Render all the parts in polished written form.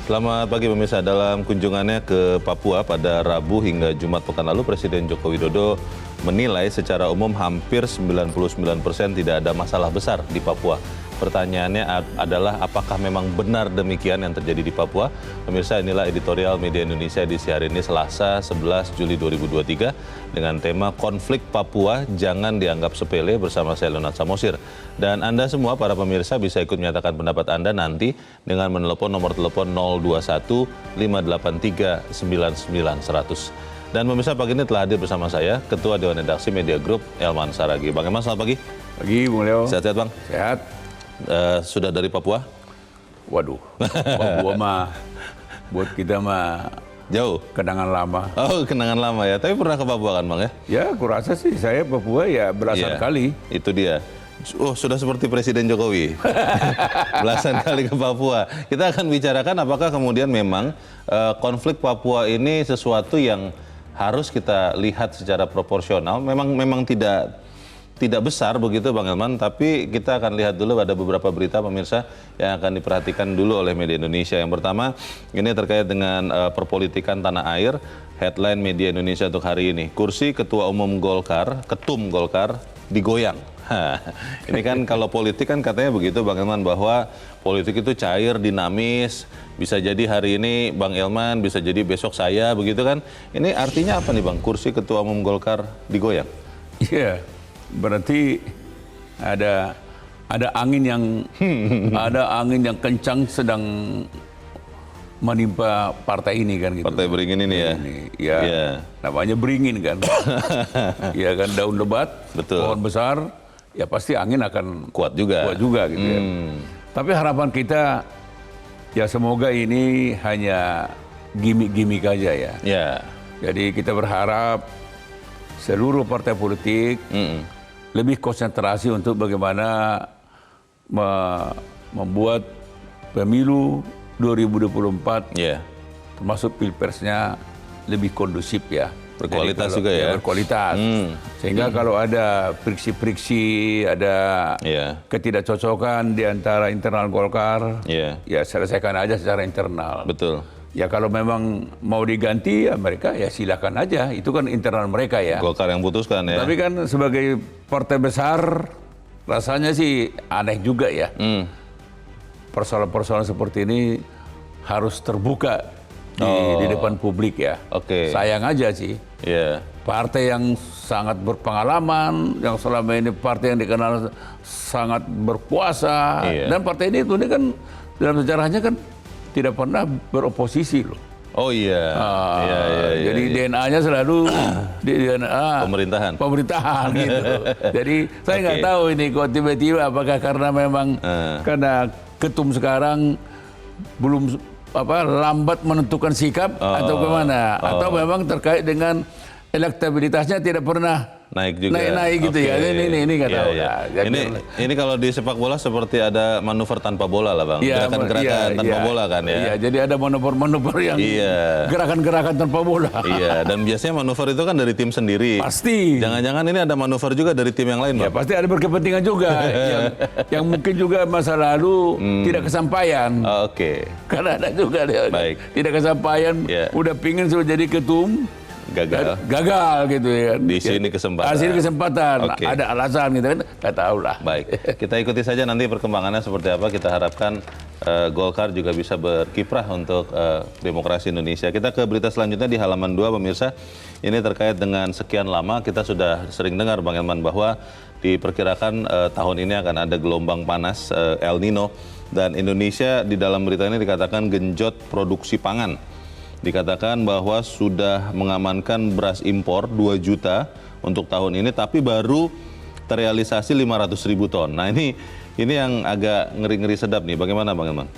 Selamat pagi pemirsa. Dalam kunjungannya ke Papua pada Rabu hingga Jumat pekan lalu, Presiden Joko Widodo menilai secara umum hampir 99% tidak ada masalah besar di Papua. Pertanyaannya adalah apakah memang benar demikian yang terjadi di Papua? Pemirsa, inilah editorial Media Indonesia edisi hari ini Selasa 11 Juli 2023 dengan tema Konflik Papua Jangan Dianggap Sepele bersama saya Leonard Samosir. Dan Anda semua para pemirsa bisa ikut menyatakan pendapat Anda nanti dengan menelepon nomor telepon 021 583 99 100. Dan pemirsa, pagi ini telah hadir bersama saya Ketua Dewan Redaksi Media Group Elman Saragih. Bang Elman, selamat pagi. Pagi, Bung Leo. Sehat-sehat, Bang? Sehat. Sudah dari Papua? Waduh, Papua mah buat kita mah jauh. kenangan lama. Oh, kenangan lama ya. Tapi pernah ke Papua kan, Bang ya? Ya, aku rasa sih saya Papua ya belasan kali. Itu dia. Oh, sudah seperti Presiden Jokowi. Belasan kali ke Papua. Kita akan bicarakan apakah kemudian memang konflik Papua ini sesuatu yang harus kita lihat secara proporsional. Memang tidak besar begitu Bang Elman, tapi kita akan lihat dulu ada beberapa berita pemirsa yang akan diperhatikan dulu oleh media Indonesia. Yang pertama, ini terkait dengan perpolitikan tanah air. Headline media Indonesia untuk hari ini, kursi Ketua Umum Golkar, Ketum Golkar digoyang. Ini kan kalau politik kan katanya begitu Bang Elman, bahwa politik itu cair, dinamis, bisa jadi hari ini Bang Elman, bisa jadi besok saya, begitu kan. Ini artinya apa nih Bang, kursi Ketua Umum Golkar digoyang? Iya. Berarti ada angin yang kencang sedang menimpa partai ini kan gitu. Partai beringin ini ya. Ya, namanya beringin kan. Ya kan, daun lebat, betul. Pohon besar, ya pasti angin akan kuat juga gitu ya. Tapi harapan kita ya semoga ini hanya gimmick aja ya. Ya. Jadi kita berharap seluruh partai politik lebih konsentrasi untuk bagaimana membuat pemilu 2024 termasuk pilpresnya lebih kondusif ya. Berkualitas juga ya. Berkualitas. Sehingga kalau ada friksi-friksi, ada ketidakcocokan di antara internal Golkar, ya selesaikan aja secara internal. Betul. Ya kalau memang mau diganti ya mereka ya silakan aja, itu kan internal mereka ya. Golkar yang putuskan ya. Tapi kan sebagai partai besar rasanya sih aneh juga ya. Persoalan-persoalan seperti ini harus terbuka di depan publik ya. Sayang aja sih. Partai yang sangat berpengalaman, yang selama ini partai yang dikenal sangat berkuasa, dan partai ini kan dalam sejarahnya kan tidak pernah beroposisi loh. Oh iya. Jadi DNA-nya selalu DNA pemerintahan gitu. Jadi saya nggak tahu ini kok tiba-tiba apakah karena memang karena ketum sekarang belum lambat menentukan sikap atau kemana, atau memang terkait dengan elektabilitasnya tidak pernah naik gitu ya. Ini nggak tahu ya. Ini kalau di sepak bola seperti ada manuver tanpa bola lah Bang. Gerakan-gerakan tanpa bola kan ya. Iya, jadi ada manuver-manuver yang gerakan-gerakan tanpa bola. Iya, dan biasanya manuver itu kan dari tim sendiri. Pasti. Jangan-jangan ini ada manuver juga dari tim yang lain Bang. Ya pasti ada berkepentingan juga yang mungkin juga masa lalu tidak kesampaian. Karena ada juga tidak kesampaian, udah pingin sudah jadi ketum, gagal gitu ya. Di sini kesempatan. Ada alasan gitu kan, nggak tahu lah. Baik, kita ikuti saja nanti perkembangannya seperti apa. Kita harapkan Golkar juga bisa berkiprah untuk demokrasi Indonesia. Kita ke berita selanjutnya di halaman 2 pemirsa. Ini terkait dengan sekian lama kita sudah sering dengar Bang Elman bahwa diperkirakan tahun ini akan ada gelombang panas El Nino, dan Indonesia di dalam berita ini dikatakan genjot produksi pangan. Dikatakan bahwa sudah mengamankan beras impor 2 juta untuk tahun ini, tapi baru terrealisasi 500.000 ton. Nah ini yang agak ngeri-ngeri sedap nih. Bagaimana Bang Elman?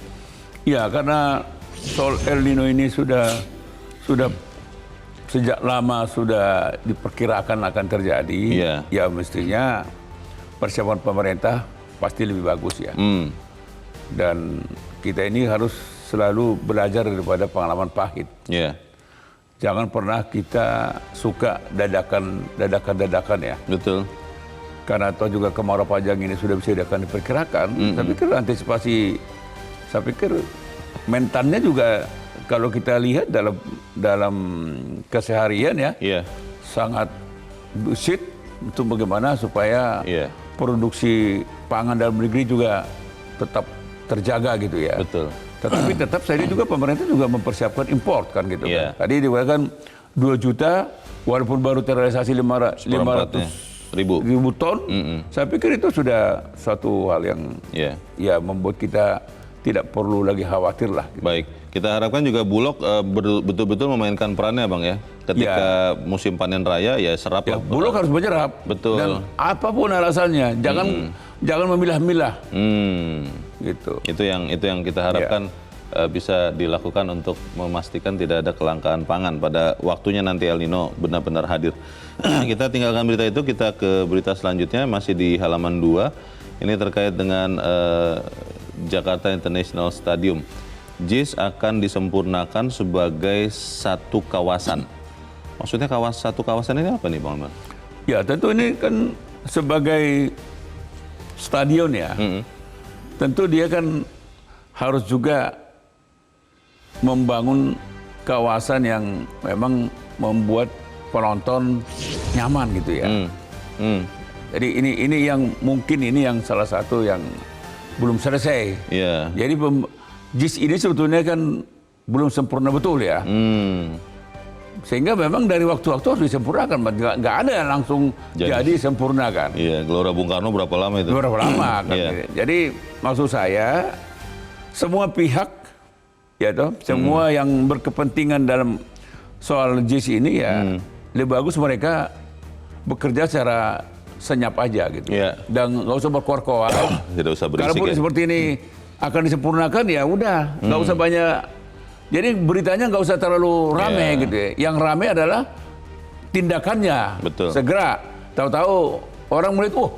Ya, karena soal El Nino ini sudah sejak lama sudah diperkirakan akan terjadi. Ya mestinya persiapan pemerintah pasti lebih bagus ya. Dan kita ini harus selalu belajar daripada pengalaman pahit. Jangan pernah kita suka dadakan ya. Betul. Karena toh juga kemarau panjang ini sudah bisa diperkirakan. Tapi kan antisipasi, saya pikir mentalnya juga kalau kita lihat dalam keseharian ya, sangat busit untuk bagaimana supaya produksi pangan dalam negeri juga tetap terjaga gitu ya. Betul. Tetapi tetap saya juga pemerintah juga mempersiapkan import kan gitu kan. Tadi dikatakan 2 juta walaupun baru terrealisasi 500 ribu ton. Saya pikir itu sudah suatu hal yang ya membuat kita tidak perlu lagi khawatir lah. Gitu. Baik, kita harapkan juga Bulog betul-betul memainkan perannya Bang ya. Ketika musim panen raya ya serap. Ya, Bulog harus menyerap. Betul. Dan apapun alasannya, jangan memilah-milah. Gitu. Itu yang kita harapkan bisa dilakukan untuk memastikan tidak ada kelangkaan pangan pada waktunya nanti El Nino benar-benar hadir. Kita tinggalkan berita itu, kita ke berita selanjutnya masih di halaman 2. Ini terkait dengan Jakarta International Stadium. JIS akan disempurnakan sebagai satu kawasan. Maksudnya satu kawasan ini apa nih Bang Amar? Ya tentu ini kan sebagai stadion ya. Tentu dia kan harus juga membangun kawasan yang memang membuat penonton nyaman gitu ya. Jadi ini yang mungkin ini yang salah satu yang belum selesai. Jadi JIS ini sebetulnya kan belum sempurna betul ya. Sehingga memang dari waktu-waktu harus disempurnakan. Nggak ada yang langsung jadi sempurna kan. Iya, Gelora Bung Karno berapa lama itu? Berapa lama kan. Jadi maksud saya semua pihak ya toh, semua yang berkepentingan dalam soal JIS ini ya lebih bagus mereka bekerja secara senyap aja gitu. Dan nggak usah berkoar-koar. Tidak usah berisik. Kalaupun seperti ini akan disempurnakan ya udah, nggak usah banyak. Jadi beritanya nggak usah terlalu rame gitu ya. Yang rame adalah tindakannya. Betul. Segera. Tahu-tahu orang melihat,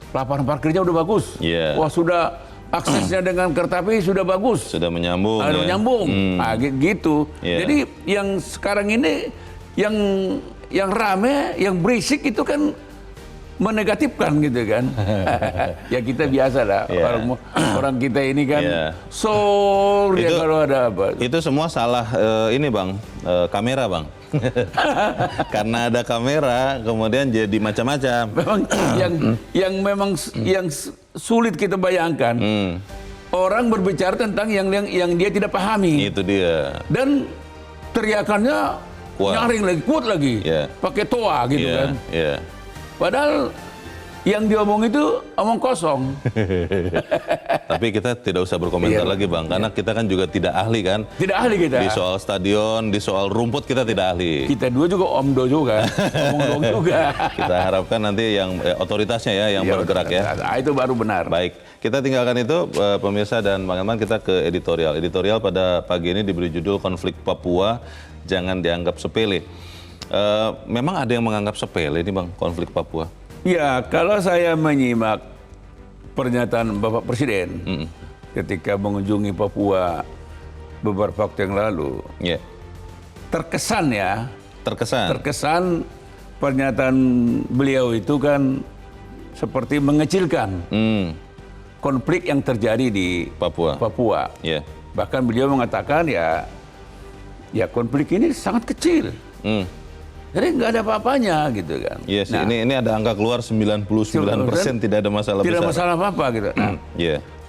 lapangan parkirnya udah bagus. Wah sudah aksesnya dengan kereta api sudah bagus. Sudah menyambung. Menyambung. Nah gitu. Jadi yang sekarang ini yang rame, yang berisik itu kan menegatifkan gitu kan. Ya kita biasa lah. Orang kita ini kan sorry itu, kalau ada apa. Itu semua salah ini Bang, kamera Bang. Karena ada kamera kemudian jadi macam-macam. Memang yang sulit kita bayangkan. Orang berbicara tentang yang dia tidak pahami. Itu dia. Dan teriakannya nyaring lagi, kuat lagi. Pakai toa gitu kan. Padahal yang diomong itu omong kosong. Tapi kita tidak usah berkomentar lagi Bang, karena kita kan juga tidak ahli kan. Tidak ahli kita. Di soal stadion, di soal rumput kita tidak ahli. Kita dua juga omdo juga, omong juga. Kita harapkan nanti yang otoritasnya ya yang bergerak ya. Itu baru benar. Baik, kita tinggalkan itu pemirsa dan Bang Elman, kita ke editorial. Editorial pada pagi ini diberi judul Konflik Papua Jangan Dianggap Sepele. Memang ada yang menganggap sepele ini Bang, konflik Papua? Ya, kalau saya menyimak pernyataan Bapak Presiden ketika mengunjungi Papua beberapa waktu yang lalu, terkesan pernyataan beliau itu kan seperti mengecilkan konflik yang terjadi di Papua. Bahkan beliau mengatakan ya konflik ini sangat kecil. Jadi nggak ada apa-apanya gitu kan. Yes, ini ada angka keluar 99% tidak ada masalah besar. Tidak masalah apa-apa gitu.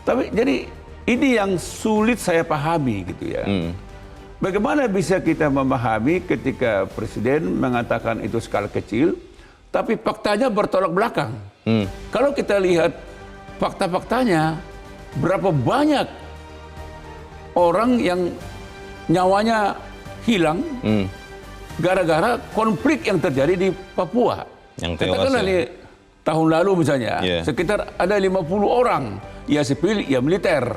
Tapi jadi ini yang sulit saya pahami gitu ya. Bagaimana bisa kita memahami ketika Presiden mengatakan itu skala kecil, tapi faktanya bertolak belakang. Kalau kita lihat fakta-faktanya, berapa banyak orang yang nyawanya hilang gara-gara konflik yang terjadi di Papua. Yang tewas tahun lalu misalnya, sekitar ada 50 orang, ya sipil, ya militer.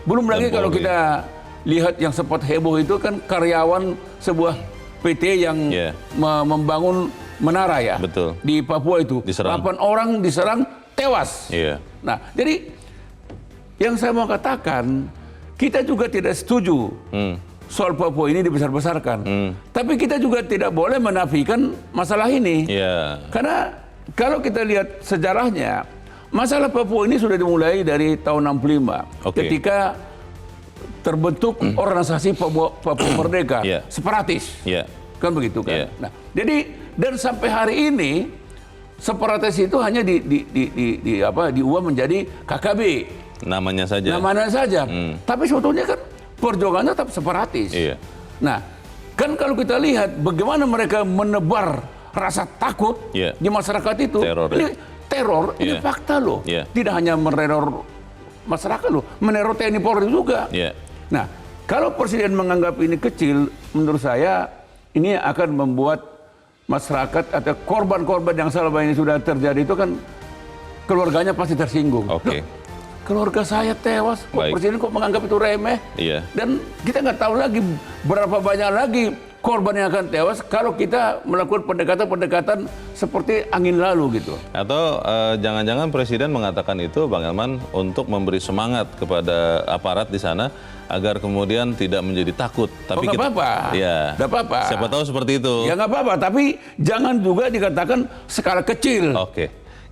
Belum lagi kalau kita lihat yang sempat heboh itu kan karyawan sebuah PT yang membangun menara ya. Di Papua itu. 8 orang diserang, tewas. Nah, jadi yang saya mau katakan, kita juga tidak setuju soal Papua ini dibesar-besarkan. Tapi kita juga tidak boleh menafikan masalah ini. Karena kalau kita lihat sejarahnya, masalah Papua ini sudah dimulai dari tahun 65. Ketika terbentuk organisasi Papua Merdeka, separatis, kan begitu kan. Nah, jadi dan sampai hari ini separatis itu hanya diubah menjadi KKB. Namanya saja. Tapi sebetulnya kan perjuangannya tetap separatis. Nah, kan kalau kita lihat bagaimana mereka menebar rasa takut di masyarakat itu, teror, ini fakta loh. Tidak hanya meneror masyarakat loh, meneror TNI Polri juga. Nah, kalau Presiden menganggap ini kecil, menurut saya ini akan membuat masyarakat atau korban-korban yang selama ini sudah terjadi itu kan keluarganya pasti tersinggung. Loh, keluarga saya tewas, kok Presiden kok menganggap itu remeh? Dan kita nggak tahu lagi berapa banyak lagi korban yang akan tewas kalau kita melakukan pendekatan-pendekatan seperti angin lalu gitu. Atau jangan-jangan Presiden mengatakan itu, Bang Elman, untuk memberi semangat kepada aparat di sana agar kemudian tidak menjadi takut. Tapi nggak apa-apa. Nggak apa-apa. Siapa tahu seperti itu. Ya nggak apa-apa, tapi jangan juga dikatakan skala kecil.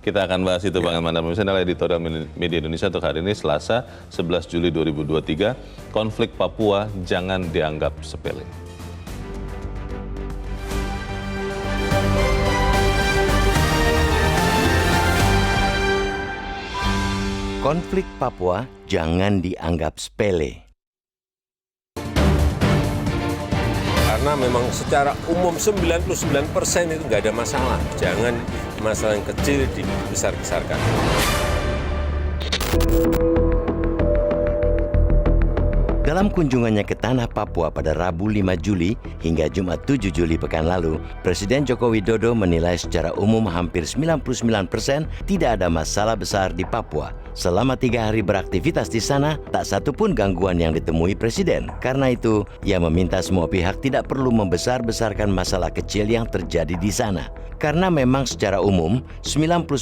Kita akan bahas itu, Bang Elman. Dan adalah editorial Media Indonesia untuk hari ini, Selasa 11 Juli 2023. Konflik Papua jangan dianggap sepele. Konflik Papua jangan dianggap sepele. Karena memang secara umum 99% itu nggak ada masalah. Jangan masalah yang kecil dibesar-besarkan. Dalam kunjungannya ke tanah Papua pada Rabu 5 Juli hingga Jumat 7 Juli pekan lalu, Presiden Joko Widodo menilai secara umum hampir 99% tidak ada masalah besar di Papua. Selama 3 hari beraktivitas di sana, tak satu pun gangguan yang ditemui Presiden. Karena itu, ia meminta semua pihak tidak perlu membesar-besarkan masalah kecil yang terjadi di sana. Karena memang secara umum, 99%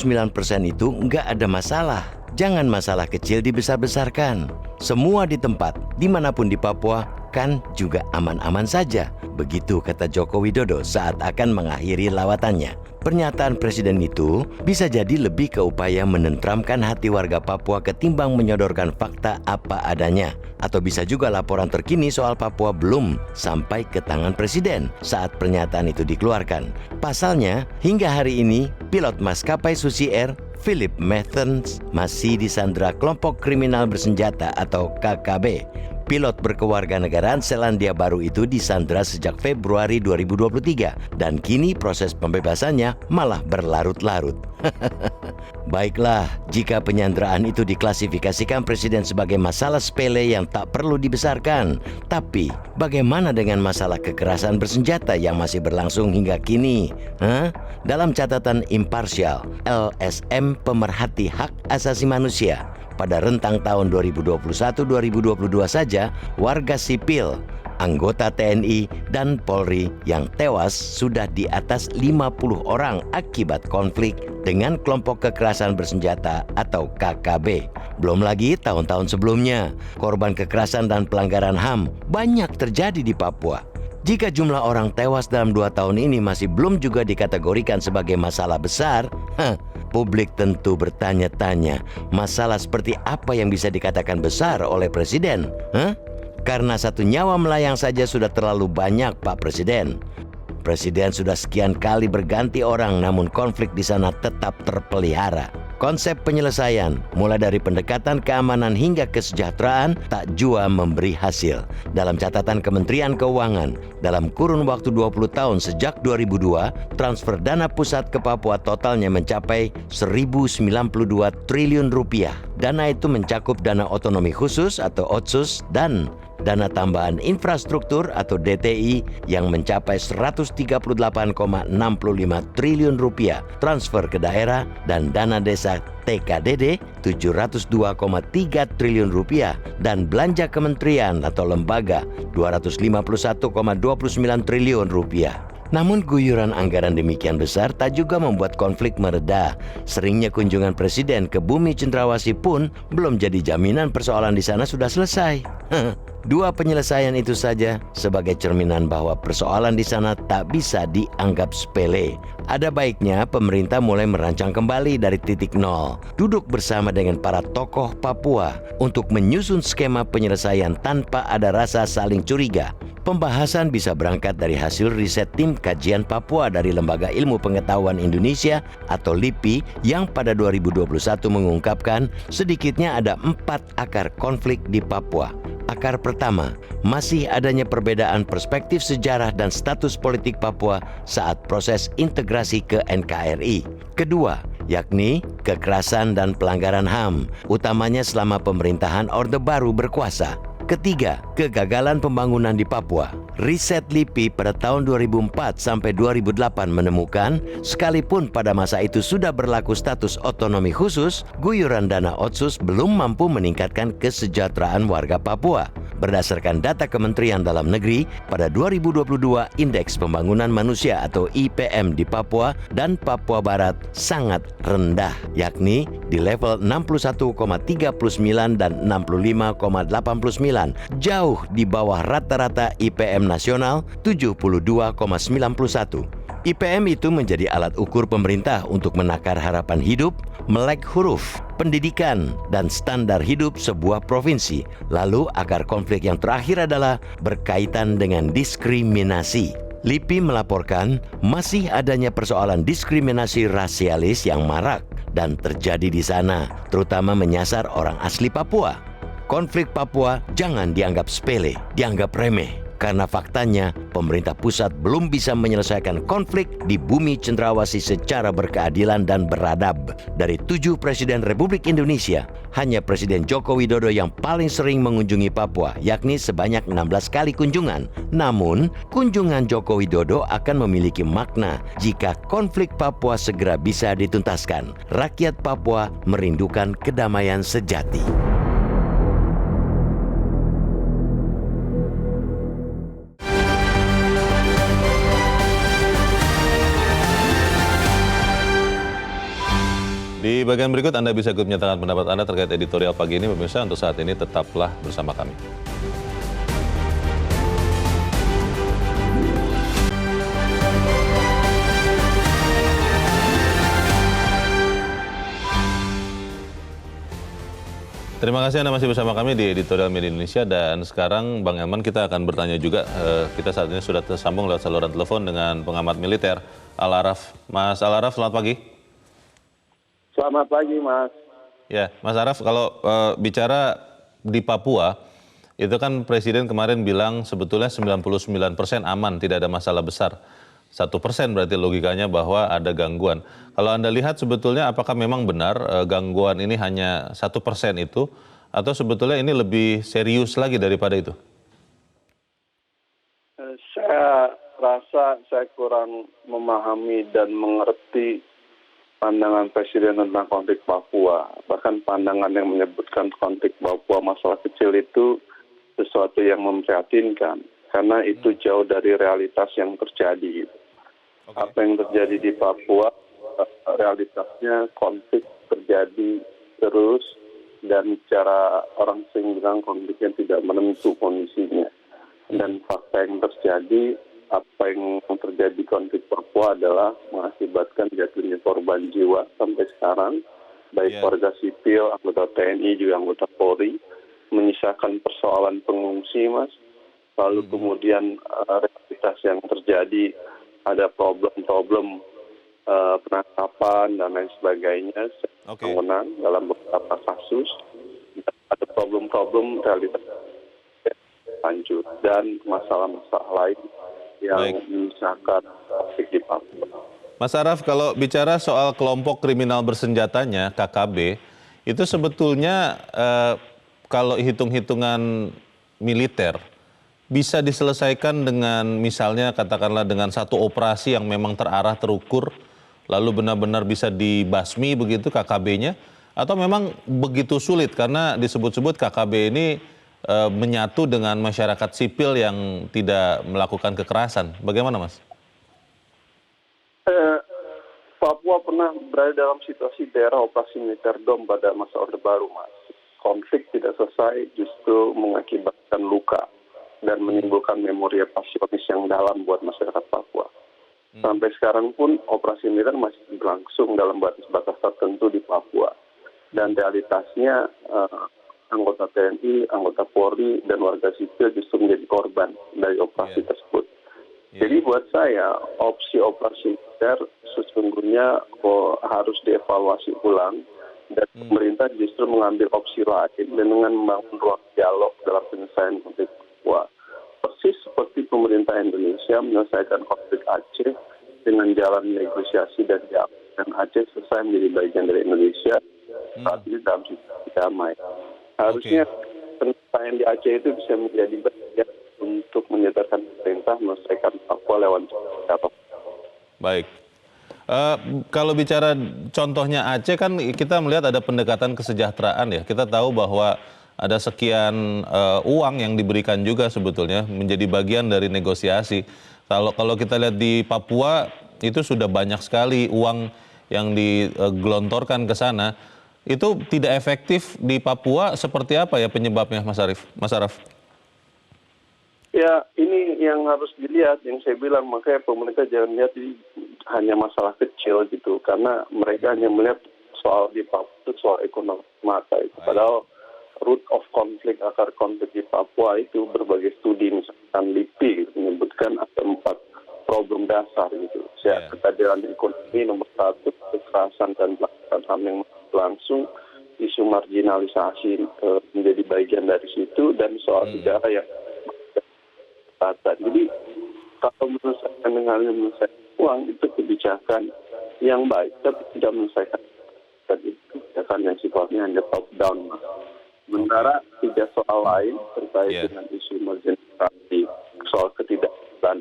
itu nggak ada masalah. Jangan masalah kecil dibesar-besarkan. Semua di tempat, dimanapun di Papua, kan juga aman-aman saja. Begitu kata Joko Widodo saat akan mengakhiri lawatannya. Pernyataan Presiden itu bisa jadi lebih ke upaya menenteramkan hati warga Papua ketimbang menyodorkan fakta apa adanya. Atau bisa juga laporan terkini soal Papua belum sampai ke tangan Presiden saat pernyataan itu dikeluarkan. Pasalnya, hingga hari ini, pilot maskapai Susi Air Philip Mertens masih disandra kelompok kriminal bersenjata atau KKB. Pilot berkewarganegaraan Selandia Baru itu disandra sejak Februari 2023 dan kini proses pembebasannya malah berlarut-larut. Baiklah, jika penyanderaan itu diklasifikasikan Presiden sebagai masalah sepele yang tak perlu dibesarkan. Tapi, bagaimana dengan masalah kekerasan bersenjata yang masih berlangsung hingga kini? Dalam catatan imparsial, LSM Pemerhati Hak Asasi Manusia, pada rentang tahun 2021-2022 saja, warga sipil, anggota TNI, dan Polri yang tewas sudah di atas 50 orang akibat konflik dengan kelompok kekerasan bersenjata atau KKB. Belum lagi tahun-tahun sebelumnya, korban kekerasan dan pelanggaran HAM banyak terjadi di Papua. Jika jumlah orang tewas dalam 2 tahun ini masih belum juga dikategorikan sebagai masalah besar, publik tentu bertanya-tanya, masalah seperti apa yang bisa dikatakan besar oleh Presiden? Karena 1 nyawa melayang saja sudah terlalu banyak, Pak Presiden. Presiden sudah sekian kali berganti orang, namun konflik di sana tetap terpelihara. Konsep penyelesaian, mulai dari pendekatan keamanan hingga kesejahteraan, tak jua memberi hasil. Dalam catatan Kementerian Keuangan, dalam kurun waktu 20 tahun sejak 2002, transfer dana pusat ke Papua totalnya mencapai 1.092 triliun rupiah. Dana itu mencakup dana otonomi khusus atau OTSUS dan dana tambahan infrastruktur atau DTI yang mencapai 138,65 triliun rupiah transfer ke daerah dan dana desa TKDD 702,3 triliun rupiah dan belanja kementerian atau lembaga 251,29 triliun rupiah. Namun guyuran anggaran demikian besar tak juga membuat konflik mereda. Seringnya kunjungan presiden ke bumi Cendrawasih pun belum jadi jaminan persoalan di sana sudah selesai. Dua penyelesaian itu saja sebagai cerminan bahwa persoalan di sana tak bisa dianggap sepele. Ada baiknya pemerintah mulai merancang kembali dari titik nol, duduk bersama dengan para tokoh Papua untuk menyusun skema penyelesaian tanpa ada rasa saling curiga. Pembahasan bisa berangkat dari hasil riset tim kajian Papua dari Lembaga Ilmu Pengetahuan Indonesia atau LIPI yang pada 2021 mengungkapkan sedikitnya ada 4 akar konflik di Papua. Akar pertama, masih adanya perbedaan perspektif sejarah dan status politik Papua saat proses integrasi ke NKRI. Kedua, yakni kekerasan dan pelanggaran HAM, utamanya selama pemerintahan Orde Baru berkuasa. Ketiga, kegagalan pembangunan di Papua. Riset LIPI pada tahun 2004 sampai 2008 menemukan, sekalipun pada masa itu sudah berlaku status otonomi khusus, guyuran dana Otsus belum mampu meningkatkan kesejahteraan warga Papua. Berdasarkan data Kementerian Dalam Negeri, pada 2022 Indeks Pembangunan Manusia atau IPM di Papua dan Papua Barat sangat rendah, yakni di level 61,39 dan 65,89, jauh di bawah rata-rata IPM nasional 72,91. IPM itu menjadi alat ukur pemerintah untuk menakar harapan hidup, melek huruf, pendidikan, dan standar hidup sebuah provinsi. Lalu akar konflik yang terakhir adalah berkaitan dengan diskriminasi. LIPI melaporkan masih adanya persoalan diskriminasi rasialis yang marak dan terjadi di sana, terutama menyasar orang asli Papua. Konflik Papua jangan dianggap sepele, dianggap remeh. Karena faktanya, pemerintah pusat belum bisa menyelesaikan konflik di bumi Cendrawasih secara berkeadilan dan beradab. Dari 7 Presiden Republik Indonesia, hanya Presiden Joko Widodo yang paling sering mengunjungi Papua, yakni sebanyak 16 kali kunjungan. Namun, kunjungan Joko Widodo akan memiliki makna jika konflik Papua segera bisa dituntaskan. Rakyat Papua merindukan kedamaian sejati. Di bagian berikut Anda bisa ikut menyatakan pendapat Anda terkait editorial pagi ini. Pemirsa, untuk saat ini tetaplah bersama kami. Terima kasih Anda masih bersama kami di Editorial Media Indonesia, dan sekarang Bang Elman kita akan bertanya juga. Kita saat ini sudah tersambung lewat saluran telepon dengan pengamat militer Al-Araf. Mas Al-Araf, selamat pagi. Selamat pagi, Mas. Ya, Mas Araf, kalau bicara di Papua, itu kan Presiden kemarin bilang sebetulnya 99% aman, tidak ada masalah besar. 1% berarti logikanya bahwa ada gangguan. Kalau Anda lihat sebetulnya apakah memang benar gangguan ini hanya 1% itu, atau sebetulnya ini lebih serius lagi daripada itu? Saya rasa saya kurang memahami dan mengerti pandangan Presiden tentang konflik Papua. Bahkan pandangan yang menyebutkan konflik Papua masalah kecil itu sesuatu yang memprihatinkan. Karena itu jauh dari realitas yang terjadi. Okay. Apa yang terjadi di Papua, realitasnya konflik terjadi terus. Dan cara orang sering bilang konfliknya tidak menentu kondisinya. Dan fakta yang terjadi, apa yang terjadi konflik Papua adalah mengakibatkan jatuhnya korban jiwa sampai sekarang, baik warga sipil, anggota TNI, juga anggota Polri, menyisakan persoalan pengungsi, Mas. Lalu kemudian realitas yang terjadi, ada problem-problem penangkapan dan lain sebagainya, menang dalam beberapa kasus, ada problem-problem realitas lanjut dan masalah-masalah lain yang menyisakan konflik di Papua. Mas Araf, kalau bicara soal kelompok kriminal bersenjatanya, KKB, itu sebetulnya kalau hitung-hitungan militer, bisa diselesaikan dengan misalnya katakanlah dengan satu operasi yang memang terarah, terukur, lalu benar-benar bisa dibasmi begitu KKB-nya, atau memang begitu sulit karena disebut-sebut KKB ini menyatu dengan masyarakat sipil yang tidak melakukan kekerasan. Bagaimana, Mas? Papua pernah berada dalam situasi daerah operasi militer DOM pada masa Orde Baru, Mas. Konflik tidak selesai justru mengakibatkan luka dan menimbulkan memori pasionis yang dalam buat masyarakat Papua. Sampai sekarang pun operasi militer masih berlangsung dalam batas-batas tertentu di Papua. Dan realitasnya anggota TNI, anggota Polri, dan warga sipil justru menjadi korban dari operasi tersebut. Jadi buat saya, opsi operasi militer sesungguhnya harus dievaluasi ulang dan pemerintah justru mengambil opsi lain dan dengan membangun ruang dialog dalam penyelesaian konflik Papua. Persis seperti pemerintah Indonesia menyelesaikan konflik Aceh dengan jalan negosiasi dan dialog. Dan Aceh selesai menjadi bagian dari Indonesia saat ini dalam situasi damai. Harusnya penyelesaian di Aceh itu bisa menjadi bagian untuk menyadarkan pemerintah menyelesaikan Papua lewat dialog. Baik. Kalau bicara contohnya Aceh kan kita melihat ada pendekatan kesejahteraan ya. Kita tahu bahwa ada sekian uang yang diberikan juga sebetulnya menjadi bagian dari negosiasi. Kalau kita lihat di Papua itu sudah banyak sekali uang yang digelontorkan ke sana. Itu tidak efektif di Papua, seperti apa ya penyebabnya, Mas Araf? Ya, ini yang harus dilihat, yang saya bilang, makanya pemerintah jangan lihat ini hanya masalah kecil gitu, karena mereka hanya melihat soal di Papua itu soal ekonomi mata itu. Padahal root of conflict, akar konflik di Papua itu berbagai studi, misalkan LIPI menyebutkan ada 4 problem dasar gitu. Ketidakadilan ekonomi nomor 1, kekerasan dan pelanggaran HAM yang langsung, isu marginalisasi menjadi bagian dari situ, dan soal sejarah yang jadi kalau menyelesaikan dengan menyelesaikan uang itu kebijakan yang baik, tapi tidak menyelesaikan dan itu kebijakan yang sifatnya hanya top down. Sementara 3 soal lain terkait dengan isu marginalisasi, soal ketidakadilan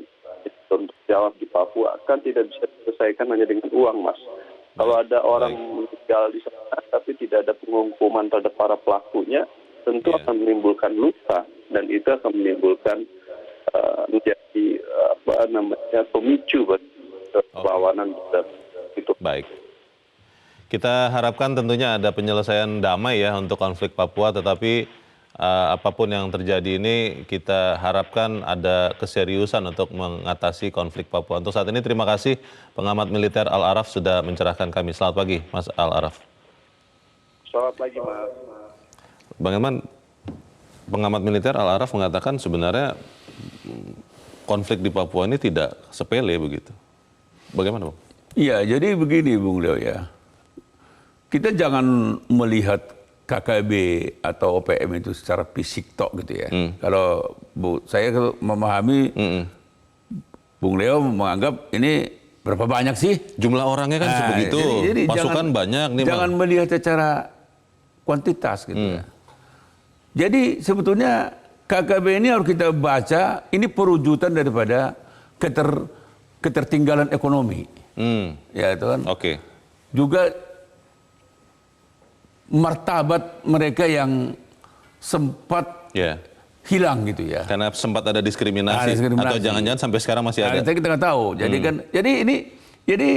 untuk jawab di Papua kan tidak bisa diselesaikan hanya dengan uang, Mas. Kalau ada orang meninggal di sana tapi tidak ada penghukuman terhadap para pelakunya, tentu akan menimbulkan luka dan itu akan menimbulkan menjadi pemicu bagi perlawanan itu. Baik. Kita harapkan tentunya ada penyelesaian damai ya untuk konflik Papua, tetapi apapun yang terjadi ini kita harapkan ada keseriusan untuk mengatasi konflik Papua. Untuk saat ini terima kasih pengamat militer Al-Araf sudah mencerahkan kami. Selamat pagi, Mas Al-Araf. Selamat pagi, Mas. Bang Elman, pengamat militer Al-Araf mengatakan sebenarnya konflik di Papua ini tidak sepele begitu. Bagaimana, Bang? Iya, jadi begini, Bung Leo ya. Kita jangan melihat KKB atau OPM itu secara fisik tok gitu ya. Kalau saya memahami, Bung Leo menganggap ini berapa banyak sih? Jumlah orangnya kan sebegitu, jadi pasukan banyak nih. Jangan melihat secara kuantitas gitu ya. Jadi sebetulnya KKB ini harus kita baca, ini perwujudan daripada ketertinggalan ekonomi. Ya itu kan. Oke. Juga martabat mereka yang sempat hilang gitu ya. Karena sempat ada diskriminasi. Atau jangan-jangan sampai sekarang masih ada. Kita nggak tahu. Jadi kan, jadi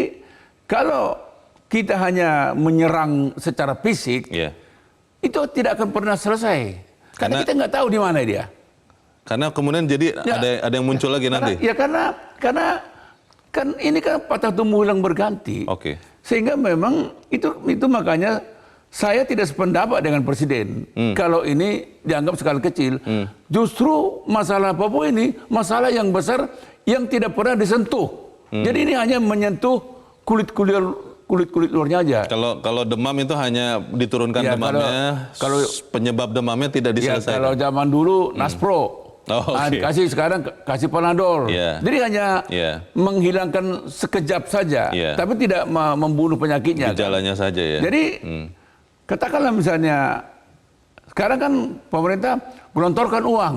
kalau kita hanya menyerang secara fisik, itu tidak akan pernah selesai. Karena kita nggak tahu di mana dia. Karena kemudian jadi ada yang muncul lagi nanti. Ya karena kan ini kan patah tumbuh hilang berganti. Oke. Sehingga memang itu makanya saya tidak sependapat dengan Presiden. Kalau ini dianggap skala kecil. Justru masalah Papua ini masalah yang besar yang tidak pernah disentuh. Jadi ini hanya menyentuh kulit luarnya aja. Kalau demam itu hanya diturunkan demamnya, kalau penyebab demamnya tidak diselesaikan. Kalau zaman dulu Naspro, sekarang kasih Panadol. Jadi hanya menghilangkan sekejap saja, tapi tidak membunuh penyakitnya. Gejalanya saja ya. Jadi katakanlah misalnya sekarang kan pemerintah gelontorkan uang.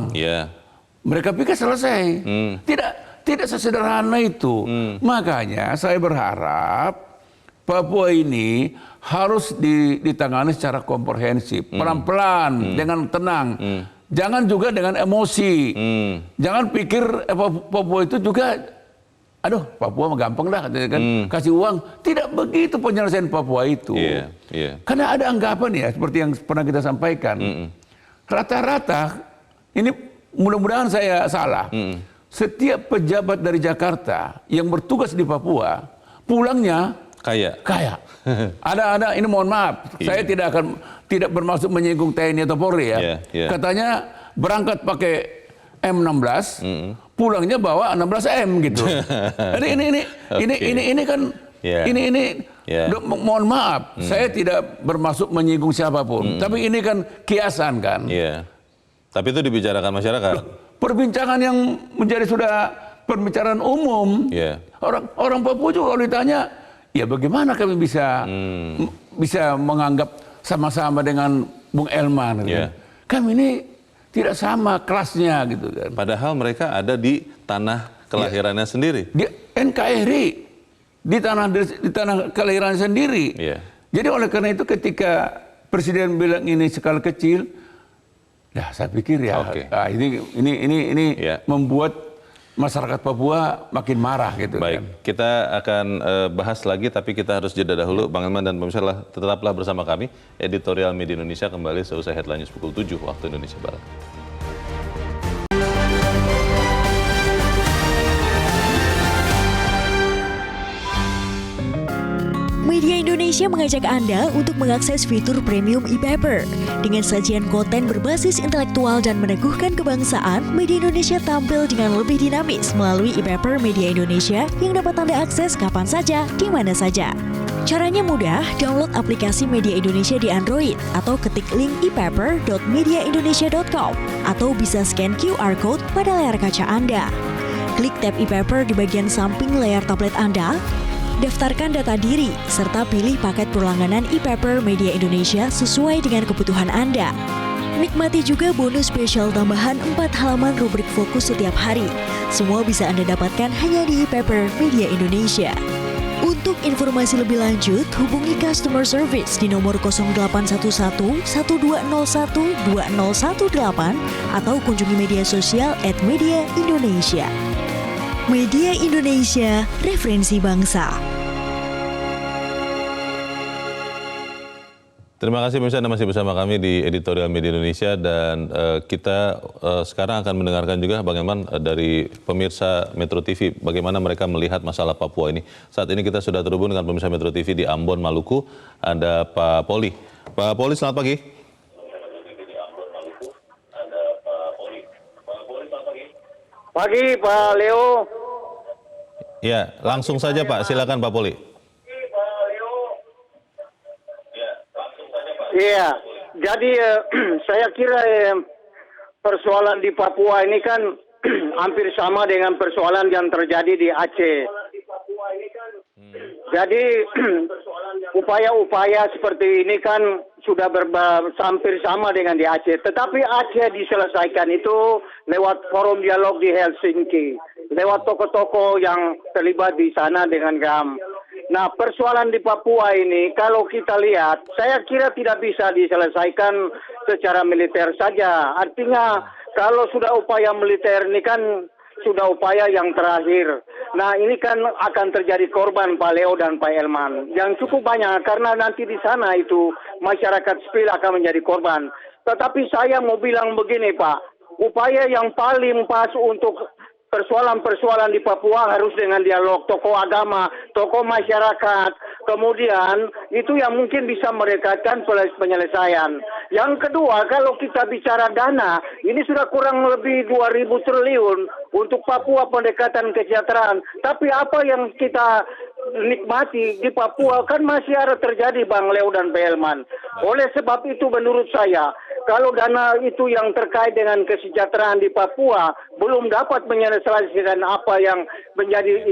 Mereka pikir selesai. Tidak sesederhana itu. Makanya saya berharap Papua ini harus ditangani secara komprehensif, pelan-pelan, dengan tenang. Jangan juga dengan emosi. Jangan pikir Papua itu juga aduh Papua mah gampang dah katanya kan, kasih uang. Tidak begitu penyelesaian Papua itu. Karena ada anggapan ya, seperti yang pernah kita sampaikan. Rata-rata, ini mudah-mudahan saya salah, setiap pejabat dari Jakarta yang bertugas di Papua, pulangnya kaya. Ada ini mohon maaf, saya tidak bermaksud menyinggung TNI atau Polri ya. Katanya berangkat pakai M16, pulangnya bawa 16M gitu. Jadi ini kan mohon maaf, saya tidak bermaksud menyinggung siapapun, tapi ini kan kiasan kan. Tapi itu dibicarakan masyarakat. Perbincangan yang menjadi sudah pembicaraan umum. Orang Papua juga kalau ditanya, ya bagaimana kami bisa menganggap sama-sama dengan Bung Elman. Kami ini tidak sama kelasnya gitu kan. Padahal mereka ada di tanah kelahirannya sendiri. Di NKRI, di tanah kelahirannya sendiri. Jadi oleh karena itu ketika Presiden bilang ini skala kecil, ya saya pikir ya ini membuat masyarakat Papua makin marah gitu. Baik, kita akan bahas lagi, tapi kita harus jeda dahulu. Bang Elman dan pemirsa tetaplah bersama kami. Editorial Media Indonesia kembali seusai Headline News pukul 7 waktu Indonesia Barat. Media Indonesia mengajak Anda untuk mengakses fitur premium e-paper. Dengan sajian konten berbasis intelektual dan meneguhkan kebangsaan, Media Indonesia tampil dengan lebih dinamis melalui e-paper Media Indonesia yang dapat Anda akses kapan saja, di mana saja. Caranya mudah, download aplikasi Media Indonesia di Android atau ketik link e-paper.mediaindonesia.com atau bisa scan QR code pada layar kaca Anda. Klik tab e-paper di bagian samping layar tablet Anda. Daftarkan data diri, serta pilih paket berlangganan e-paper Media Indonesia sesuai dengan kebutuhan Anda. Nikmati juga bonus spesial tambahan 4 halaman rubrik fokus setiap hari. Semua bisa Anda dapatkan hanya di e-paper Media Indonesia. Untuk informasi lebih lanjut, hubungi customer service di nomor 0811 1201 2018 atau kunjungi media sosial @mediaindonesia. Media Indonesia, referensi bangsa. Terima kasih pemirsa, Anda masih bersama kami di Editorial Media Indonesia, dan kita sekarang akan mendengarkan juga bagaimana dari pemirsa Metro TV, bagaimana mereka melihat masalah Papua ini. Saat ini kita sudah terhubung dengan pemirsa Metro TV di Ambon, Maluku. Ada Pak Poli. Pak Poli, selamat pagi. Pagi Pak Leo. Ya, langsung saja Pak, silakan Pak Poli. Iya, jadi saya kira persoalan di Papua ini kan hampir sama dengan persoalan yang terjadi di Aceh. Jadi upaya-upaya seperti ini kan sudah hampir sama dengan di Aceh. Tetapi Aceh diselesaikan itu lewat forum dialog di Helsinki, lewat tokoh-tokoh yang terlibat di sana dengan GAM. Nah, persoalan di Papua ini kalau kita lihat, saya kira tidak bisa diselesaikan secara militer saja. Artinya kalau sudah upaya militer ini kan sudah upaya yang terakhir. Nah, ini kan akan terjadi korban Pak Leo dan Pak Elman yang cukup banyak, karena nanti di sana itu masyarakat sipil akan menjadi korban. Tetapi saya mau bilang begini Pak, upaya yang paling pas untuk persoalan-persoalan di Papua harus dengan dialog tokoh agama, tokoh masyarakat. Kemudian itu yang mungkin bisa merekatkan penyelesaian. Yang kedua, kalau kita bicara dana, ini sudah kurang lebih 2.000 triliun untuk Papua pendekatan kesejahteraan. Tapi apa yang kita nikmati di Papua kan masih ada terjadi Bang Leo dan Pelman. Oleh sebab itu menurut saya, kalau dana itu yang terkait dengan kesejahteraan di Papua belum dapat menyelesaikan apa yang menjadi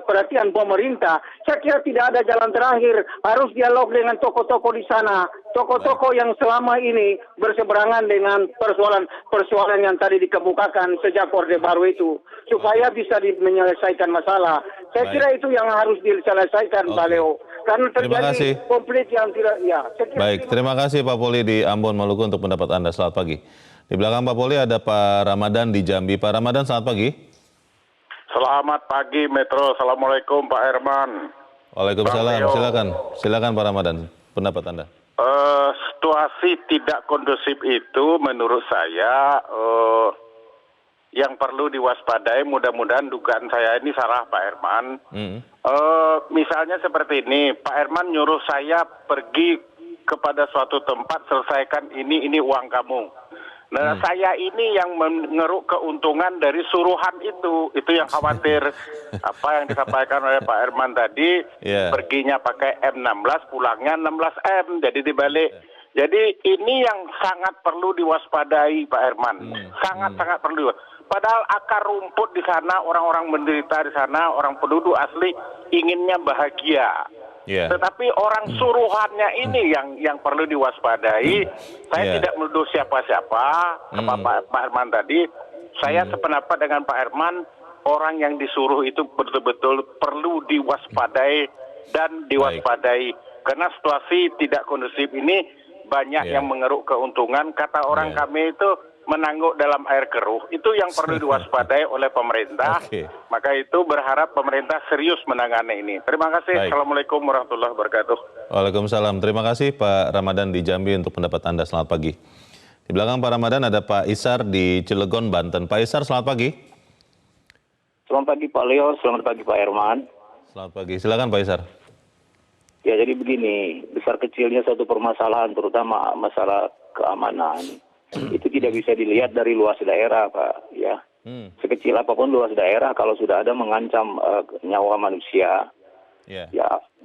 perhatian pemerintah, saya kira tidak ada jalan terakhir. Harus dialog dengan tokoh-tokoh di sana, tokoh-tokoh yang selama ini berseberangan dengan persoalan yang tadi dikemukakan sejak Orde Baru itu, supaya bisa menyelesaikan masalah. Saya kira itu yang harus diselesaikan Pak Leo. Karena terjadi konflik yang tidak, ya. Baik, terima kasih Pak Poli di Ambon, Maluku untuk pendapat Anda. Selamat pagi. Di belakang Pak Poli ada Pak Ramadan di Jambi. Pak Ramadan, selamat pagi. Selamat pagi Metro. Assalamualaikum Pak Herman. Waalaikumsalam. Bang Leo. Silakan Pak Ramadan. Pendapat Anda. Situasi tidak kondusif itu menurut saya yang perlu diwaspadai. Mudah-mudahan dugaan saya ini salah Pak Herman. Misalnya seperti ini, Pak Herman nyuruh saya pergi kepada suatu tempat, selesaikan ini uang kamu. Nah, saya ini yang mengeruk keuntungan dari suruhan itu yang khawatir. Apa yang disampaikan oleh Pak Herman tadi, perginya pakai M16, pulangnya 16M, jadi dibalik. Jadi ini yang sangat perlu diwaspadai Pak Herman, sangat perlu. Padahal akar rumput di sana, orang-orang menderita di sana, orang penduduk asli inginnya bahagia. Tetapi orang suruhannya ini yang perlu diwaspadai. Saya tidak menuduh siapa-siapa, Pak Herman tadi. Saya sependapat dengan Pak Herman, orang yang disuruh itu betul-betul perlu diwaspadai dan diwaspadai. Karena situasi tidak kondusif ini banyak yang mengeruk keuntungan. Kata orang kami itu menangguk dalam air keruh. Itu yang perlu diwaspadai oleh pemerintah. Maka itu berharap pemerintah serius menangani ini. Terima kasih. Assalamualaikum warahmatullahi wabarakatuh. Waalaikumsalam. Terima kasih Pak Ramadan di Jambi untuk pendapat Anda. Selamat pagi. Di belakang Pak Ramadan ada Pak Isar di Cilegon, Banten. Pak Isar, selamat pagi. Selamat pagi Pak Leo, selamat pagi Pak Herman. Selamat pagi. Silakan Pak Isar. Ya, jadi begini, besar kecilnya suatu permasalahan, terutama masalah keamanan, itu tidak bisa dilihat dari luas daerah, Pak. Ya, sekecil apapun luas daerah, kalau sudah ada mengancam nyawa manusia, ya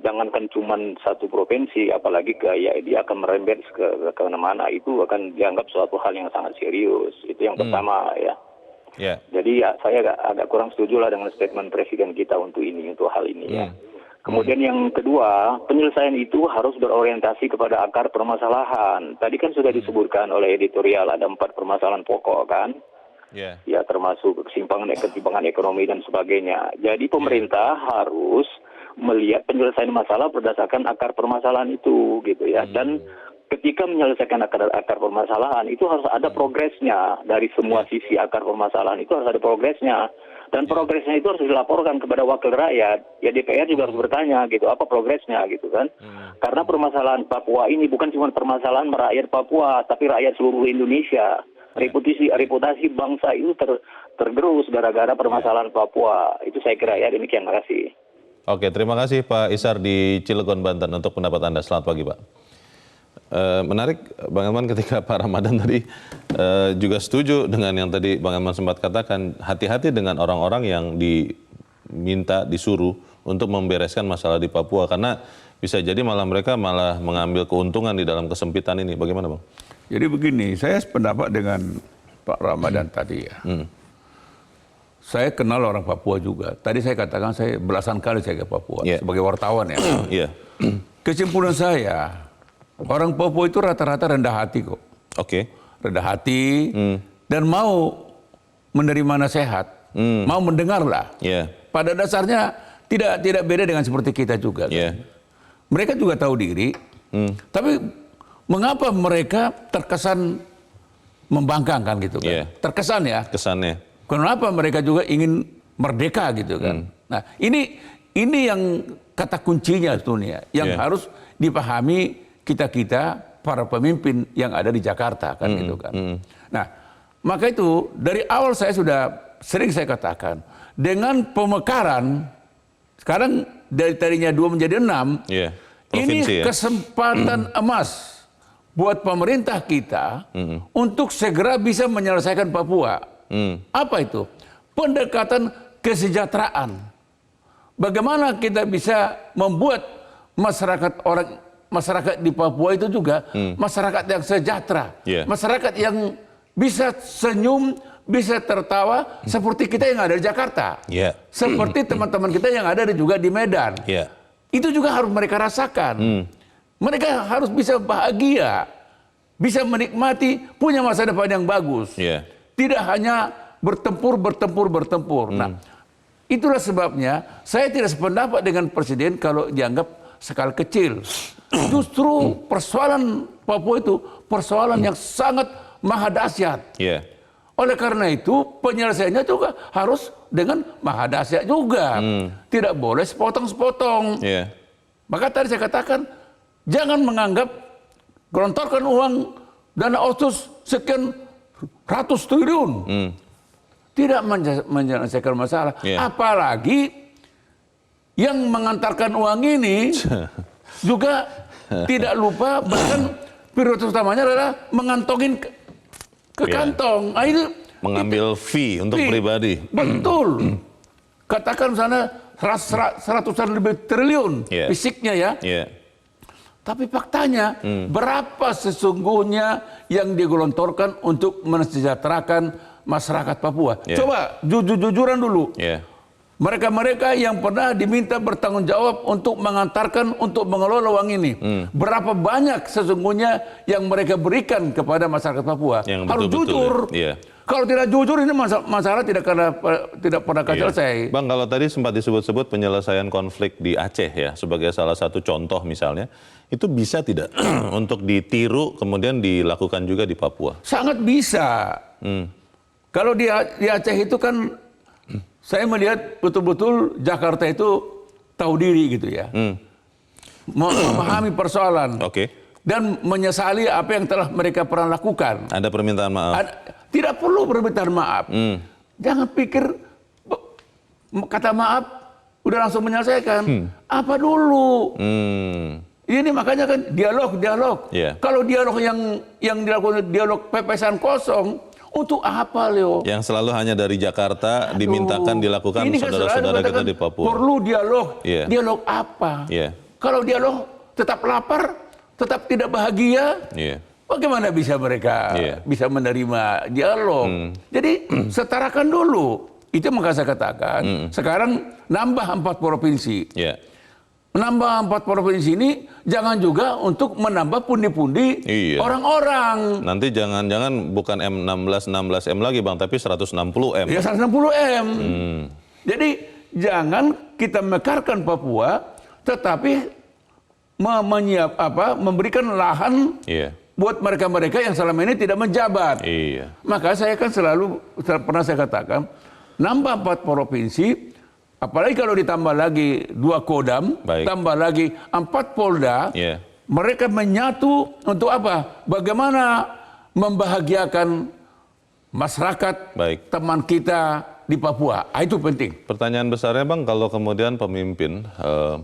jangankan cuma satu provinsi, apalagi dia akan merembet ke mana-mana, itu akan dianggap suatu hal yang sangat serius. Itu yang pertama, ya. Jadi ya, saya agak kurang setuju lah dengan statement Presiden kita untuk hal ini, ya. Kemudian yang kedua, penyelesaian itu harus berorientasi kepada akar permasalahan. Tadi kan sudah disebutkan oleh editorial ada 4 permasalahan pokok kan, ya termasuk ketimpangan ekonomi dan sebagainya. Jadi pemerintah harus melihat penyelesaian masalah berdasarkan akar permasalahan itu, gitu ya. Dan ketika menyelesaikan akar permasalahan itu harus ada progresnya dari semua sisi akar permasalahan itu harus ada progresnya. Dan progresnya itu harus dilaporkan kepada wakil rakyat. Ya DPR juga harus bertanya gitu, apa progresnya gitu kan. Karena permasalahan Papua ini bukan cuma permasalahan rakyat Papua, tapi rakyat seluruh Indonesia. Reputasi bangsa itu tergerus gara-gara permasalahan Papua. Itu saya kira ya, demikian. Terima kasih. Oke, terima kasih Pak Isar di Cilegon, Banten untuk pendapat Anda. Selamat pagi Pak. Menarik Bang Elman ketika Pak Ramadan tadi juga setuju dengan yang tadi Bang Elman sempat katakan, hati-hati dengan orang-orang yang disuruh untuk membereskan masalah di Papua, karena bisa jadi mereka malah mengambil keuntungan di dalam kesempitan ini. Bagaimana Bang? Jadi begini, saya sependapat dengan Pak Ramadan tadi ya. Saya kenal orang Papua juga. Tadi saya katakan saya belasan kali saya ke Papua sebagai wartawan ya. Kesimpulan saya, orang Papua itu rata-rata rendah hati kok. Rendah hati dan mau menerima nasihat, mau mendengarlah. Pada dasarnya tidak beda dengan seperti kita juga. Kan? Mereka juga tahu diri, tapi mengapa mereka terkesan membangkang kan gitu kan? Terkesan ya. Kesannya. Kenapa mereka juga ingin merdeka gitu kan? Nah ini yang kata kuncinya sebetulnya, yang harus dipahami kita para pemimpin yang ada di Jakarta kan gitu kan. Nah, maka itu dari awal saya sudah sering saya katakan, dengan pemekaran sekarang dari tadinya 2 menjadi 6, ini kesempatan emas buat pemerintah kita untuk segera bisa menyelesaikan Papua. Apa itu? Pendekatan kesejahteraan. Bagaimana kita bisa membuat masyarakat di Papua itu juga masyarakat yang sejahtera, masyarakat yang bisa senyum, bisa tertawa seperti kita yang ada di Jakarta, seperti teman-teman kita yang ada juga di Medan. Itu juga harus mereka rasakan. Mereka harus bisa bahagia, bisa menikmati, punya masa depan yang bagus. Tidak hanya bertempur. Nah, itulah sebabnya saya tidak sependapat dengan Presiden kalau dianggap skala kecil. Justru persoalan Papua itu persoalan yang sangat maha dahsyat. Oleh karena itu penyelesaiannya juga harus dengan maha dahsyat juga. Tidak boleh sepotong-sepotong. Yeah. Maka tadi saya katakan, jangan menganggap gelontorkan uang dana otsus sekian ratus triliun. Tidak menyelesaikan masalah. Yeah. Apalagi yang mengantarkan uang ini juga tidak lupa, bahkan prioritas utamanya adalah mengantongin ke kantong. Nah, itu mengambil fee untuk pribadi. Betul. Katakan misalnya seratusan lebih triliun fisiknya ya. Yeah. Tapi faktanya berapa sesungguhnya yang digelontorkan untuk mensejahterakan masyarakat Papua? Yeah. Coba jujur-jujuran dulu. Yeah. Mereka-mereka yang pernah diminta bertanggung jawab untuk mengantarkan, untuk mengelola uang ini. Berapa banyak sesungguhnya yang mereka berikan kepada masyarakat Papua? Yang harus betul-betul, jujur. ya. Kalau tidak jujur ini masalah tidak pernah akan selesai. Bang, kalau tadi sempat disebut-sebut penyelesaian konflik di Aceh ya, sebagai salah satu contoh misalnya, itu bisa tidak untuk ditiru kemudian dilakukan juga di Papua? Sangat bisa. Kalau di Aceh itu kan saya melihat betul-betul Jakarta itu tahu diri gitu ya. Memahami persoalan. Dan menyesali apa yang telah mereka pernah lakukan. Ada permintaan maaf? Tidak perlu permintaan maaf. Jangan pikir kata maaf udah langsung menyelesaikan. Apa dulu? Ini makanya kan dialog. Yeah. Kalau dialog yang dilakukan dialog pepesan kosong, untuk apa, Leo? Yang selalu hanya dari Jakarta dimintakan dilakukan saudara-saudara kita di Papua. Perlu dialog. Yeah. Dialog apa? Yeah. Kalau dialog tetap lapar, tetap tidak bahagia, bagaimana bisa mereka bisa menerima dialog? Jadi setarakan dulu. Itu yang saya katakan. Sekarang nambah 4 provinsi. Menambah 4 provinsi ini jangan juga untuk menambah pundi-pundi orang-orang. Nanti jangan-jangan bukan M16 M lagi Bang, tapi 160 M. Ya 160 M. Jadi jangan kita mekarkan Papua, tetapi memberikan lahan buat mereka-mereka yang selama ini tidak menjabat. Maka saya kan selalu pernah saya katakan, nambah 4 provinsi. Apalagi kalau ditambah lagi 2 Kodam, tambah lagi 4 Polda, mereka menyatu untuk apa? Bagaimana membahagiakan masyarakat, teman kita di Papua. Itu penting. Pertanyaan besarnya Bang, kalau kemudian pemimpin,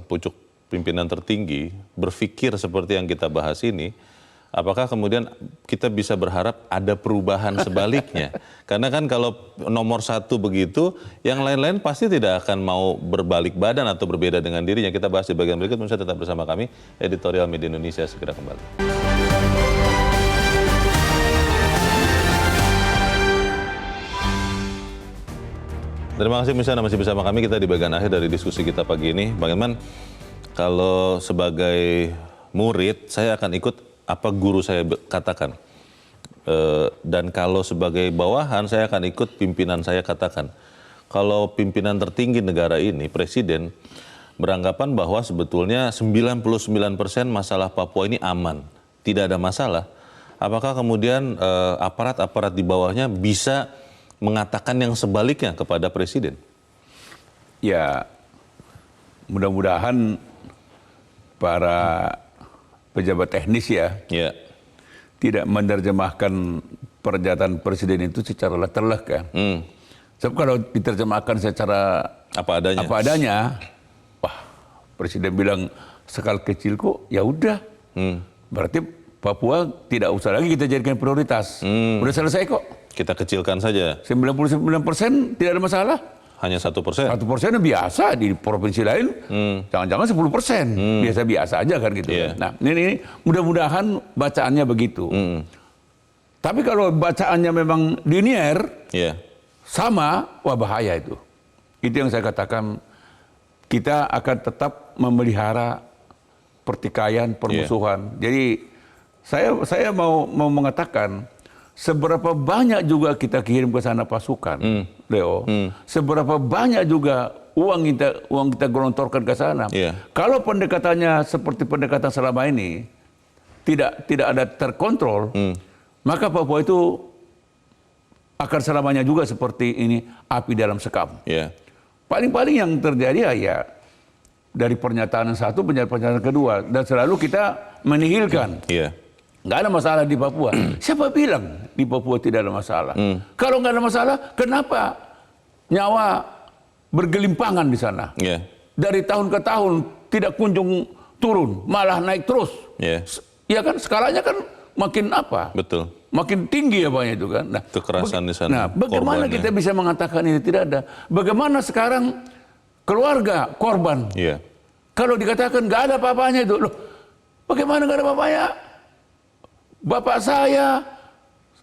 pucuk pimpinan tertinggi, berpikir seperti yang kita bahas ini, apakah kemudian kita bisa berharap ada perubahan sebaliknya? Karena kan kalau nomor 1 begitu, yang lain-lain pasti tidak akan mau berbalik badan atau berbeda dengan dirinya. Kita bahas di bagian berikut, pemirsa tetap bersama kami. Editorial Media Indonesia segera kembali. Terima kasih pemirsa, masih bersama kami. Kita di bagian akhir dari diskusi kita pagi ini. Bang Irman, kalau sebagai murid, saya akan ikut apa guru saya katakan. Dan kalau sebagai bawahan, saya akan ikut pimpinan saya katakan. Kalau pimpinan tertinggi negara ini, presiden, beranggapan bahwa sebetulnya 99% masalah Papua ini aman, tidak ada masalah. Apakah kemudian aparat-aparat di bawahnya bisa mengatakan yang sebaliknya kepada presiden? Ya, mudah-mudahan para pejabat teknis tidak menerjemahkan pernyataan presiden itu secara letterlek ya. Sebab kalau diterjemahkan secara apa adanya, wah, presiden bilang skala kecil kok, ya udah. Berarti Papua tidak usah lagi kita jadikan prioritas. Udah selesai kok. Kita kecilkan saja. 99% tidak ada masalah. Hanya 1%. 1% biasa di provinsi lain, jangan-jangan 10%. Biasa-biasa aja kan gitu. Nah, ini mudah-mudahan bacaannya begitu. Tapi kalau bacaannya memang linear, sama, wah bahaya itu. Itu yang saya katakan, kita akan tetap memelihara pertikaian, permusuhan. Jadi saya mau mengatakan, seberapa banyak juga kita kirim ke sana pasukan, Leo. Seberapa banyak juga uang kita gelontorkan ke sana. Kalau pendekatannya seperti pendekatan selama ini tidak ada terkontrol, maka Papua itu akan selamanya juga seperti ini api dalam sekam. Yeah. Paling-paling yang terjadi ya dari pernyataan satu pernyataan kedua, dan selalu kita menihilkan. Yeah. Nggak ada masalah di Papua. Siapa bilang di Papua tidak ada masalah? Kalau nggak ada masalah, kenapa nyawa bergelimpangan di sana? Yeah. Dari tahun ke tahun tidak kunjung turun, malah naik terus. Yeah. Ya kan, skalanya kan makin apa? Betul. Makin tinggi apanya itu kan. Nah, kekerasan di sana. Nah, bagaimana kita bisa mengatakan ini tidak ada? Bagaimana sekarang keluarga korban? Iya. Kalau dikatakan nggak ada apa-apanya itu, loh, bagaimana nggak ada apa-apanya? Bapak saya,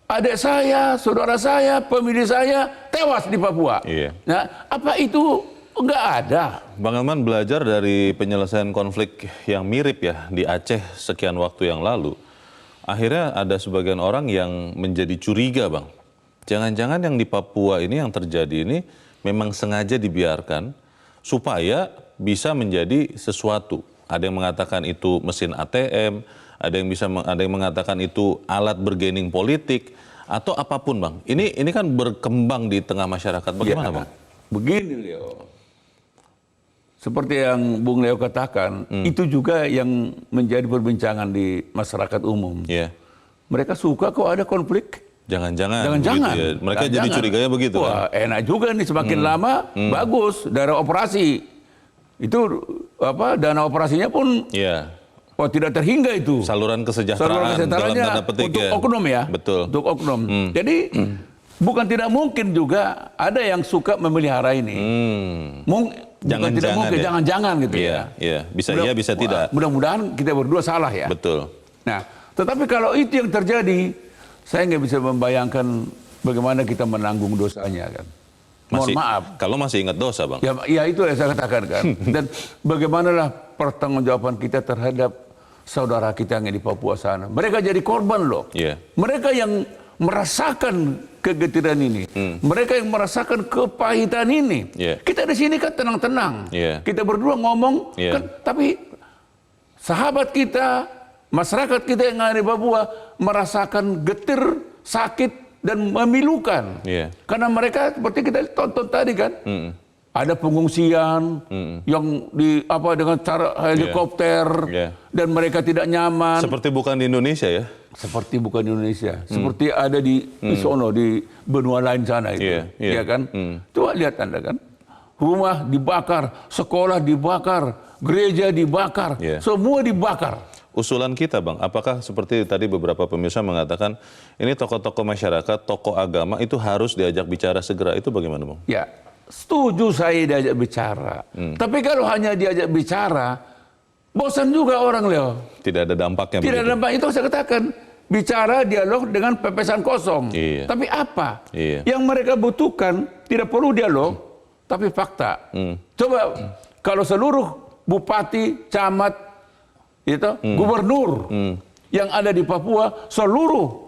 adik saya, saudara saya, pemilih saya tewas di Papua. Iya. Nah, apa itu nggak ada? Bang Elman, belajar dari penyelesaian konflik yang mirip ya di Aceh sekian waktu yang lalu. Akhirnya ada sebagian orang yang menjadi curiga, Bang. Jangan-jangan yang di Papua ini yang terjadi ini memang sengaja dibiarkan supaya bisa menjadi sesuatu. Ada yang mengatakan itu mesin ATM, ada yang mengatakan itu alat bergaining politik atau apapun, Bang. Ini kan berkembang di tengah masyarakat. Bagaimana, Bang? Begini, Leo. Seperti yang Bung Leo katakan, itu juga yang menjadi perbincangan di masyarakat umum. Yeah. Mereka suka kok ada konflik. Jangan-jangan. Ya. Mereka jadi curiganya begitu. Wah, kan? Enak juga nih, semakin lama bagus daerah operasi. Itu apa, dana operasinya pun tidak terhingga itu. Saluran kesejahteraan dalam tanda petik untuk oknum ya. Betul. Untuk oknum. Jadi bukan tidak mungkin juga ada yang suka memelihara ini. Jangan-jangan gitu ya. Iya, bisa iya, bisa tidak. Mudah-mudahan kita berdua salah ya. Betul. Nah, tetapi kalau itu yang terjadi, saya nggak bisa membayangkan bagaimana kita menanggung dosanya kan. Mohon maaf. Kalau masih ingat dosa, Bang. Ya itu yang saya katakan kan. Dan bagaimanalah pertanggungjawaban kita terhadap saudara kita yang di Papua sana. Mereka jadi korban loh. Yeah. Mereka yang merasakan kegetiran ini. Mereka yang merasakan kepahitan ini. Yeah. Kita di sini kan tenang-tenang. Yeah. Kita berdua ngomong, kan, tapi sahabat kita, masyarakat kita yang ada di Papua merasakan getir, sakit, dan memilukan. Yeah. Karena mereka seperti kita tonton tadi kan, ada pengungsian yang dengan cara helikopter, dan mereka tidak nyaman. Seperti bukan di Indonesia ya? Seperti bukan di Indonesia, seperti ada di sono, di benua lain sana itu, ya kan? Coba lihat Anda kan, rumah dibakar, sekolah dibakar, gereja dibakar, semua dibakar. Usulan kita, Bang, apakah seperti tadi beberapa pemirsa mengatakan ini tokoh-tokoh masyarakat, tokoh agama itu harus diajak bicara segera, itu bagaimana, Bang? Ya, setuju saya diajak bicara. Tapi kalau hanya diajak bicara, bosan juga orang, Leo. Tidak ada dampaknya. Tidak ada dampak, itu saya katakan. Bicara dialog dengan pepesan kosong. Iya. Tapi apa? Iya. Yang mereka butuhkan tidak perlu dialog, tapi fakta. Coba kalau seluruh bupati, camat, gubernur yang ada di Papua, seluruh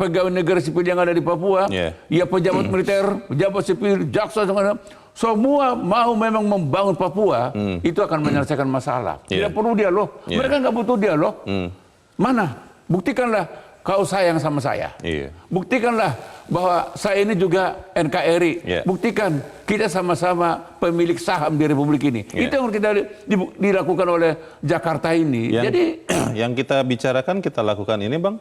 pegawai negara sipil yang ada di Papua, ya pejabat militer, pejabat sipil, jaksa, semua mau memang membangun Papua, itu akan menyelesaikan masalah. Tidak perlu dialog. Mereka nggak butuh dialog. Mana? Buktikanlah kau sayang sama saya. Buktikanlah bahwa saya ini juga NKRI. Buktikan kita sama-sama pemilik saham di Republik ini. Itu yang kita dilakukan oleh Jakarta ini. Jadi yang kita bicarakan, kita lakukan ini, Bang,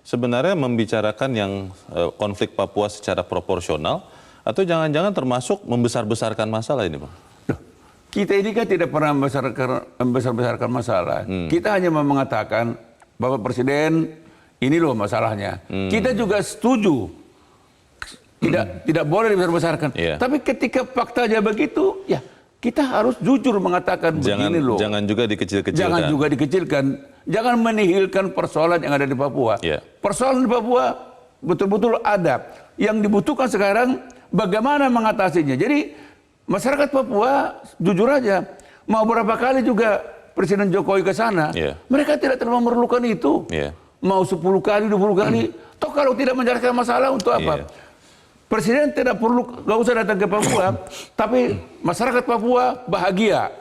sebenarnya membicarakan yang konflik Papua secara proporsional, atau jangan-jangan termasuk membesar-besarkan masalah ini, Bang? Kita ini kan tidak pernah membesar-besarkan masalah. Kita hanya mengatakan, Bapak Presiden, ini loh masalahnya. Kita juga setuju. Tidak boleh dibesar-besarkan. Tapi ketika faktanya begitu, ya kita harus jujur mengatakan begini loh. Jangan juga dikecil-kecilkan. Jangan juga dikecilkan. Jangan menihilkan persoalan yang ada di Papua. Persoalan di Papua betul-betul ada. Yang dibutuhkan sekarang bagaimana mengatasinya. Jadi masyarakat Papua jujur aja, mau berapa kali juga Presiden Jokowi ke sana, mereka tidak terlalu memerlukan itu. Mau 10 kali, 20 kali, toh kalau tidak menyelesaikan masalah untuk apa? Presiden tidak perlu, nggak usah datang ke Papua, tapi masyarakat Papua bahagia.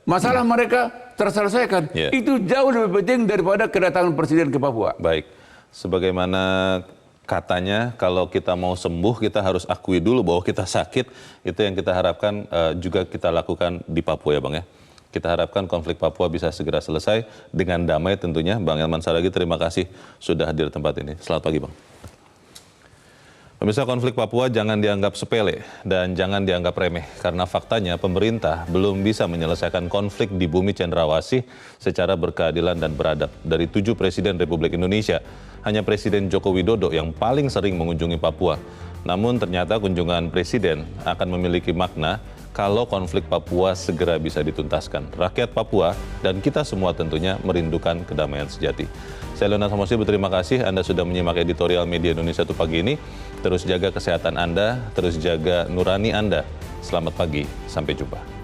Masalah mereka terselesaikan. Itu jauh lebih penting daripada kedatangan Presiden ke Papua. Baik. sebagaimana katanya kalau kita mau sembuh kita harus akui dulu bahwa kita sakit. Itu yang kita harapkan juga kita lakukan di Papua ya Bang ya. Kita harapkan konflik Papua bisa segera selesai dengan damai tentunya. Bang Elman Saragih, terima kasih sudah hadir di tempat ini. Selamat pagi Bang. Pemirsa, konflik Papua jangan dianggap sepele dan jangan dianggap remeh karena faktanya pemerintah belum bisa menyelesaikan konflik di bumi cendrawasih secara berkeadilan dan beradab. Dari 7 Presiden Republik Indonesia, hanya Presiden Joko Widodo yang paling sering mengunjungi Papua. Namun ternyata kunjungan Presiden akan memiliki makna kalau konflik Papua segera bisa dituntaskan. Rakyat Papua dan kita semua tentunya merindukan kedamaian sejati. Saya Leonard Samosi berterima kasih Anda sudah menyimak editorial Media Indonesia 1 pagi ini. Terus jaga kesehatan Anda, terus jaga nurani Anda. Selamat pagi, sampai jumpa.